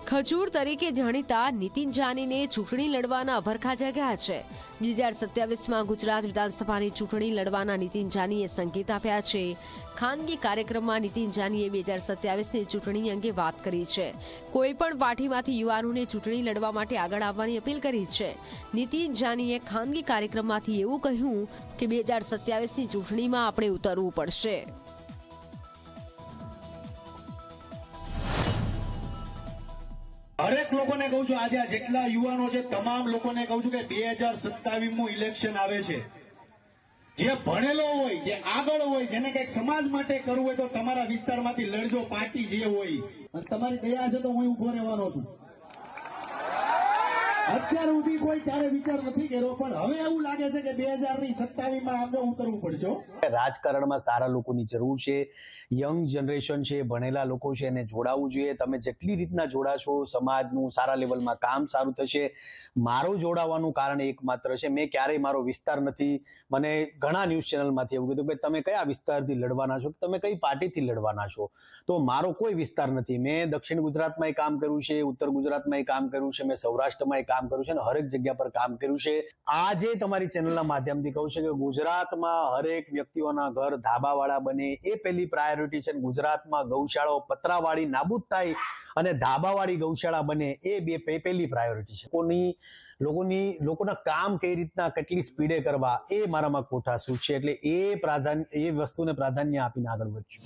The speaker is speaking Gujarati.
ખજૂર તરીકે જાણીતા નીતિન જાનીને ચૂંટણી લડવાના અભરખા જાગ્યા છે। 2027માં ગુજરાત વિધાનસભાની ચૂંટણી લડવાના નીતિન જાનીએ સંકેત આપ્યા છે। ખાનગી કાર્યક્રમમાં નીતિન જાનીએ 2027ની ચૂંટણી અંગે વાત કરી છે। કોઈપણ પાર્ટીમાંથી યુવાનોને ચૂંટણી લડવા માટે આગળ આવવાની અપીલ કરી છે। નીતિન જાનીએ ખાનગી કાર્યક્રમમાંથી એવું કહ્યું કે 2027ની ચૂંટણીમાં આપણે ઉતરવું પડશે। हरेक लोगों ने कहूं छुं आज जेटला युवानो छे तमाम लोगों ने कहूं छुं के 2027 इलेक्शन आवे छे। जे भणेलो होय जे आगळ होय जेने कंईक समाज माटे करवुं होय तो तमारा विस्तारमांथी लड़जो। पार्टी जे होय अने तमारी दया छे तो हुं ऊभो रहेવાનો છું। અત્યાર સુધી કોઈ ત્યારે વિચાર નથી કર્યો પણ હવે એવું લાગે છે કે 2027માં આપણે ઉતરવું પડશે। રાજકારણમાં સારા લોકોની જરૂર છે। યંગ જનરેશન છે, ભણેલા લોકો છે એને જોડાવવું જોઈએ। તમે જેટલી રીતના જોડાશો સમાજનું સારા લેવલમાં કામ સારું થશે। મારો જોડાવાનું કારણ એકમાત્ર છે, મેં ક્યારેય મારો વિસ્તાર નથી, મને ઘણા ન્યૂઝ ચેનલમાંથી એવું કીધું કે તમે કયા વિસ્તારથી લડવાના છો, તમે કઈ પાર્ટીથી લડવાના છો, તો મારો કોઈ વિસ્તાર નથી। મેં દક્ષિણ ગુજરાતમાં કામ કર્યું છે, ઉત્તર ગુજરાતમાં કામ કર્યું છે, મેં સૌરાષ્ટ્રમાં કામ કર્યું છે અને હરેક જગ્યા પર કામ કર્યું છે। આજે તમારી ચેનલના માધ્યમથી કહું છું કે ગુજરાતમાં હરેક વ્યક્તિઓના ઘર ધાબાવાળા બને એ પહેલી પ્રાયોરિટી છે। ગુજરાતમાં ગૌશાળાઓ પતરાવાળી નાબૂદ થાય અને ધાબાવાળી ગૌશાળા બને એ બે પહેલી પ્રાયોરિટી છે। લોકોના કામ કઈ રીતના કેટલી સ્પીડે કરવા એ મારામાં કોઠાસૂઝ છે, એટલે એ વસ્તુને પ્રાધાન્ય આપીને આગળ વધશું।